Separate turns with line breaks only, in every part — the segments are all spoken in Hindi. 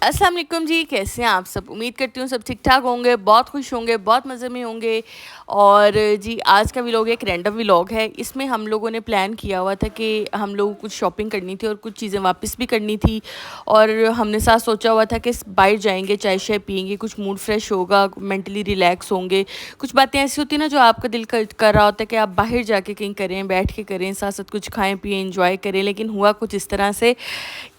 अस्सलाम वालेकुम जी, कैसे हैं आप सब? उम्मीद करती हूँ सब ठीक-ठाक होंगे, बहुत खुश होंगे, बहुत मज़े में होंगे। और जी, आज का व्लॉग एक रैंडम व्लॉग है। इसमें हम लोगों ने प्लान किया हुआ था कि हम लोगों को कुछ शॉपिंग करनी थी और कुछ चीज़ें वापस भी करनी थी। और हमने साथ सोचा हुआ था कि बाहर जाएँगे, चाय-शाय पिएँगे, कुछ मूड फ्रेश होगा, मेंटली रिलैक्स होंगे। कुछ बातें ऐसी होती हैं ना जो आपका दिल कर रहा होता है कि आप बाहर जाके कहीं करें, बैठ के करें, साथ-साथ कुछ खाएँ-पिएँ, एन्जॉय करें। लेकिन हुआ कुछ इस तरह से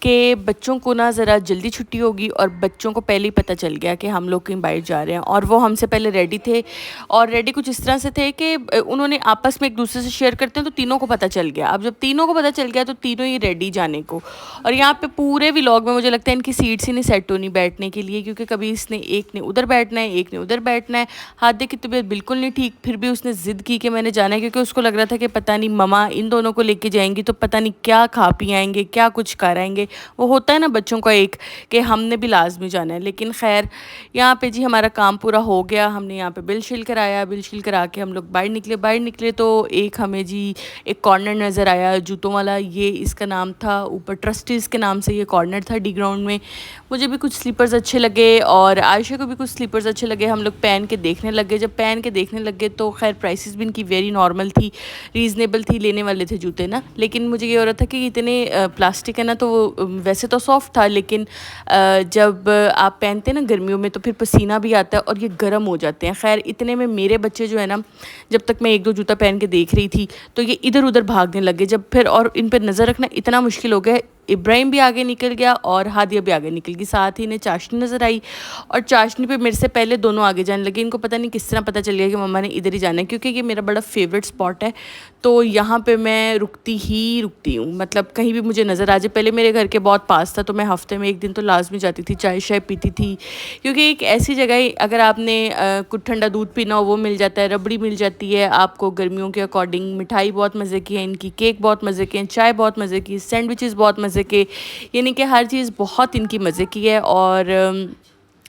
कि बच्चों को ना ज़रा जल्दी छुट्टी होगी और बच्चों को पहले ही पता चल गया कि हम लोग कहीं बाहर जा रहे हैं, और वो हमसे पहले रेडी थे। और रेडी कुछ इस तरह से थे कि उन्होंने आपस में एक दूसरे से शेयर करते हैं तो तीनों को पता चल गया। अब जब तीनों को पता चल गया तो तीनों ही रेडी जाने को। और यहाँ पे पूरे व्लॉग में मुझे लगता है इनकी सीट्स ही नहीं सेट होनी बैठने के लिए, क्योंकि कभी इसने एक ने उधर बैठना है, एक ने उधर बैठना है। हादे की तबीयत बिल्कुल नहीं ठीक, फिर भी उसने ज़िद की कि मैंने जाना है, क्योंकि उसको लग रहा था कि पता नहीं ममा इन दोनों को लेके जाएंगी तो पता नहीं क्या खा पी आएंगे, क्या कुछ कर आएंगे। वो होता है ना बच्चों का एक, कि हमने भी लाजमी जाना है। लेकिन खैर, यहाँ पे जी हमारा काम पूरा हो गया। हमने यहाँ पे बिल शिल कराया, बिल शिल करा के हम लोग बाहर निकले तो एक हमें जी एक कॉर्नर नज़र आया जूतों वाला। ये इसका नाम था, ऊपर ट्रस्टीज़ के नाम से ये कॉर्नर था डी ग्राउंड में। मुझे भी कुछ स्लीपर्स अच्छे लगे और आयशा को भी कुछ स्लीपर्स अच्छे लगे। हम लोग पहन के देखने लगे। जब पहन के देखने लगे तो खैर प्राइसेस भी इनकी वेरी नॉर्मल थी, रीज़नेबल थी। लेने वाले थे जूते ना, लेकिन मुझे ये हो रहा था कि इतने प्लास्टिक है ना, तो वैसे तो सॉफ्ट था, लेकिन जब आप पहनते हैं ना गर्मियों में तो फिर पसीना भी आता है और ये गर्म हो जाते हैं। खैर इतने में मेरे बच्चे जो है ना, जब तक मैं एक दो जूता पहन के देख रही थी तो ये इधर उधर भागने लगे। जब फिर और इन पर नज़र रखना इतना मुश्किल हो गया। इब्राहिम भी आगे निकल गया और हादिया भी आगे निकल गई। साथ ही इन्हें चाशनी नज़र आई और चाशनी पे मेरे से पहले दोनों आगे जाने लगे। इनको पता नहीं किस तरह पता चल गया कि मम्मा ने इधर ही जाना है, क्योंकि ये मेरा बड़ा फेवरेट स्पॉट है। तो यहाँ पे मैं रुकती हूँ, मतलब कहीं भी मुझे नज़र आ जाए। पहले मेरे घर के बहुत पास था तो मैं हफ्ते में एक दिन तो लाजमी जाती थी, चाय शाय पीती थी, क्योंकि एक ऐसी जगह है अगर आपने कुछ ठंडा दूध पीना हो वो मिल जाता है, रबड़ी मिल जाती है आपको गर्मियों के अकॉर्डिंग। मिठाई बहुत मज़े की है इनकी, केक बहुत मज़े के हैं, चाय बहुत मज़े की, सैंडविचेस बहुत मज़े के, यानी कि हर चीज़ बहुत इनकी मज़े की है। और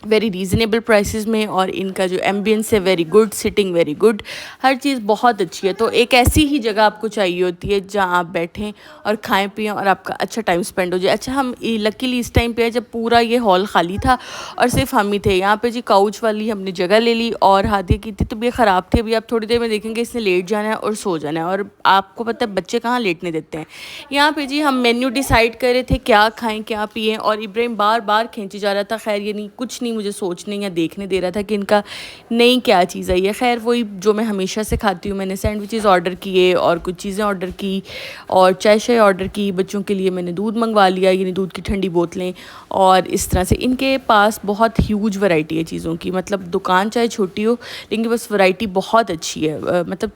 वेरी रीज़नेबल प्राइसेस में, और इनका जो एम्बियंस है very good, sitting very good, हर चीज़ बहुत अच्छी है। तो एक ऐसी ही जगह आपको चाहिए होती है जहाँ आप बैठें और खाएं पिएं और आपका अच्छा टाइम स्पेंड हो जाए। अच्छा, हम लकीली इस टाइम पे है जब पूरा ये हॉल खाली था और सिर्फ हम ही थे। यहाँ पे जी काउच वाली हमने जगह ले ली, और हादिया की थी तबीयत ख़राब थी। अभी आप थोड़ी देर में देखेंगे इसने लेट जाना है और सो जाना है, और आपको पता है बच्चे कहाँ लेटने देते हैं। यहाँ पे जी हम मेन्यू डिसाइड कर रहे थे क्या खाएं क्या पिएं, और इब्राहिम बार बार खींचे जा रहा था। खैर ये नहीं, कुछ नहीं मुझे सोचने या देखने दे रहा था कि इनका नई क्या चीज़ आई है। खैर वही जो मैं हमेशा से खाती हूँ, मैंने सैंडविचेस ऑर्डर किए और कुछ चीज़ें ऑर्डर की और चाय शाय ऑर्डर की। बच्चों के लिए मैंने दूध मंगवा लिया, यानी दूध की ठंडी बोतलें। और इस तरह से इनके पास बहुत ह्यूज वैरायटी है चीज़ों की, मतलब दुकान चाहे छोटी हो लेकिन बस वैरायटी बहुत अच्छी है, मतलब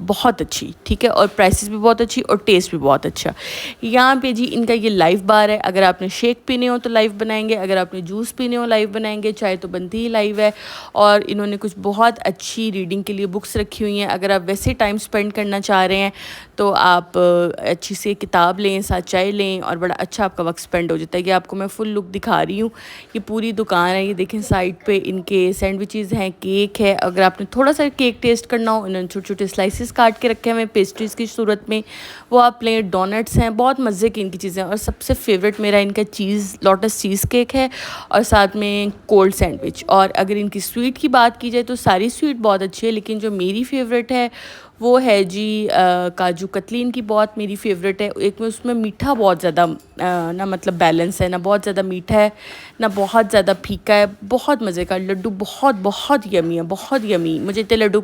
बहुत अच्छी, ठीक है। और प्राइसेस भी बहुत अच्छी और टेस्ट भी बहुत अच्छा। यहाँ पे जी इनका ये लाइव बार है, अगर आपने शेक पीने हो तो लाइव बनाएंगे, अगर आपने जूस पीने हो लाइव बनाएंगे, चाय तो बनती ही लाइव है। और इन्होंने कुछ बहुत अच्छी रीडिंग के लिए बुक्स रखी हुई हैं। अगर आप वैसे टाइम स्पेंड करना चाह रहे हैं तो आप अच्छी सी किताब लें, साथ चाय लें, और बड़ा अच्छा आपका वक्त स्पेंड हो जाता है। कि आपको मैं फुल लुक दिखा रही हूँ, ये पूरी दुकान है। ये देखें साइड पे इनके सैंडविचेज़ हैं, केक है। अगर आपने थोड़ा सा केक टेस्ट करना हो, इन्होंने छोटे छोटे स्लाइसिस काट के रखे हैं पेस्ट्रीज़ की सूरत में, वो आप लें। डोनट्स हैं, बहुत मज़े की इनकी चीज़ें। और सबसे फेवरेट मेरा इनका लोटस चीज़ केक है, और साथ में कोल्ड सैंडविच। और अगर इनकी स्वीट की बात की जाए तो सारी स्वीट बहुत अच्छी है, लेकिन जो मेरी फेवरेट है वो है जी काजू कतली इनकी बहुत मेरी फेवरेट है। एक में उसमें मीठा बहुत ज़्यादा ना, मतलब बैलेंस है ना, बहुत ज़्यादा मीठा है ना बहुत ज़्यादा फीका है। बहुत मज़े का लड्डू, बहुत बहुत यमी है, बहुत यमी। मुझे इतने लड्डू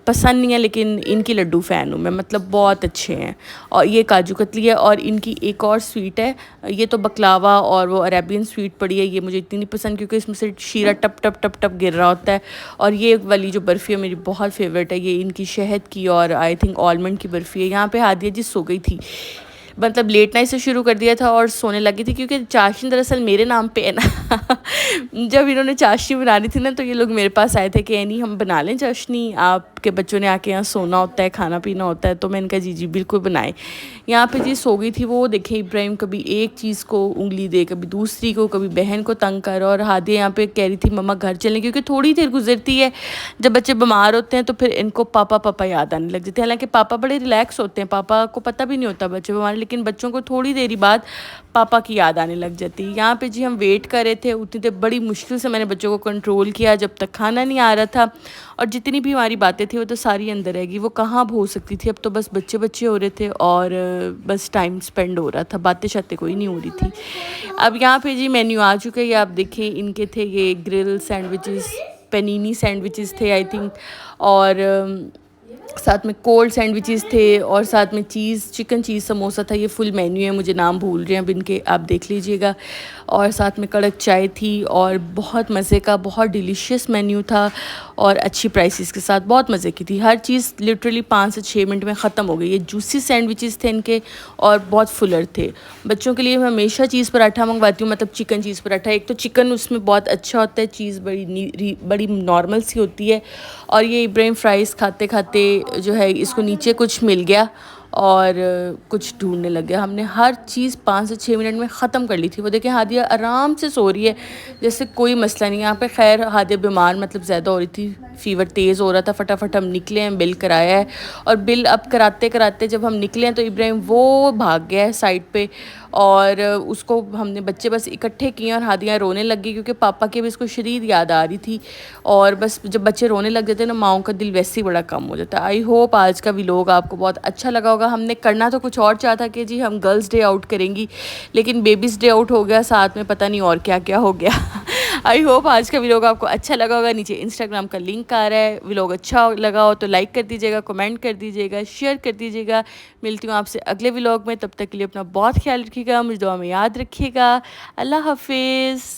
पसंद नहीं है लेकिन इनकी लड्डू फ़ैन हूँ मैं, मतलब बहुत अच्छे हैं। और ये काजू कतली है, और इनकी एक और स्वीट है, ये तो बकलावा और वो अरेबियन स्वीट पड़ी है। ये मुझे इतनी नहीं पसंद क्योंकि इसमें से शीरा टप टप टप टप गिर रहा होता है। और ये वाली जो बर्फ़ी है मेरी बहुत फेवरेट है, ये इनकी शहद की और आई थिंक आलमंड की बर्फ़ी है। यहाँ पे हादिया जी सो गई थी, मतलब लेट नाइट से शुरू कर दिया था और सोने लगी थी, क्योंकि चाशनी दरअसल मेरे नाम पे है ना। जब इन्होंने चाशनी बनानी थी ना तो ये लोग मेरे पास आए थे कि यानी हम बना लें चाशनी, आपके बच्चों ने आके यहाँ सोना होता है, खाना पीना होता है। तो मैंने कहा जी जी बिल्कुल बनाए। यहाँ पे जी सो गई थी वो। देखें इब्राहिम कभी एक चीज़ को उंगली दे, कभी दूसरी को, कभी बहन को तंग कर। और हादिया यहाँ पे कह रही थी मम्मा घर चलें, क्योंकि थोड़ी देर गुजरती है जब बच्चे बीमार होते हैं तो फिर इनको पापा पापा याद आने लग जाते हैं। हालांकि पापा बड़े रिलैक्स होते हैं, पापा को पता भी नहीं होता बच्चे बीमार, लेकिन बच्चों को थोड़ी देरी बाद पापा की याद आने लग जाती है। यहाँ पे जी हम वेट कर रहे थे, उतनी देर बड़ी मुश्किल से मैंने बच्चों को कंट्रोल किया जब तक खाना नहीं आ रहा था, और जितनी भी हमारी बातें थी वो तो सारी अंदर रहेगी, वो कहाँ अब हो सकती थी। अब तो बस बच्चे बच्चे हो रहे थे और बस टाइम स्पेंड हो रहा था, बातें शातें कोई नहीं हो रही थी। अब यहाँ पे जी मेन्यू आ चुका है, ये आप देखें, इनके थे ये ग्रिल सैंडविचेस, पेनीनी सैंडविचेस थे आई थिंक, और साथ में कोल्ड सैंडविचेस थे, और साथ में चिकन चीज़ समोसा था। ये फुल मेन्यू है, मुझे नाम भूल रहे हैं अब इनके, आप देख लीजिएगा। और साथ में कड़क चाय थी, और बहुत मज़े का, बहुत डिलीशियस मेन्यू था, और अच्छी प्राइसेस के साथ बहुत मज़े की थी। हर चीज़ लिटरली 5 से 6 मिनट में ख़त्म हो गई। ये जूसी सैंडविचेस थे इनके, और बहुत फुलर थे। बच्चों के लिए मैं हमेशा चीज़ पराठा मंगवाती हूँ, मतलब चिकन चीज़ पराठा। एक तो चिकन उसमें बहुत अच्छा होता है, चीज़ बड़ी नॉर्मल सी होती है। और ये इब्राहिम फ्राइज़ खाते खाते जो है इसको नीचे कुछ मिल गया और कुछ ढूंढने लग गया। हमने हर चीज़ 5 से 6 मिनट में ख़त्म कर ली थी। वो देखें, हादिया आराम से सो रही है जैसे कोई मसला नहीं। यहाँ पे खैर हादिया बीमार मतलब ज़्यादा हो रही थी, फ़ीवर तेज़ हो रहा था। फटाफट हम निकले हैं, बिल कराया है, और बिल अब कराते कराते जब हम निकले हैं तो इब्राहिम वो भाग गया है साइड पे, और उसको हमने बच्चे बस इकट्ठे किए और हादिया रोने लग गई, क्योंकि पापा की भी इसको शदीद याद आ रही थी। और बस जब बच्चे रोने लग जाते हैं ना, माँओं का दिल वैसे ही बड़ा कम हो जाता है। आई होप आज का व्लॉग आपको बहुत अच्छा लगा होगा। हमने करना तो कुछ और चाहता कि जी हम गर्ल्स डे आउट करेंगी, लेकिन बेबीज़ डे आउट हो गया, साथ में पता नहीं और क्या क्या हो गया। आई होप आज का व्लॉग आपको अच्छा लगा होगा। नीचे इंस्टाग्राम का लिंक आ रहा है, व्लॉग अच्छा लगा हो तो लाइक कर दीजिएगा, कमेंट कर दीजिएगा, शेयर कर दीजिएगा। मिलती हूँ आपसे अगले व्लॉग में, तब तक के लिए अपना बहुत ख्याल रखिएगा, मुझे दुआ में याद रखिएगा। अल्लाह हाफिज़।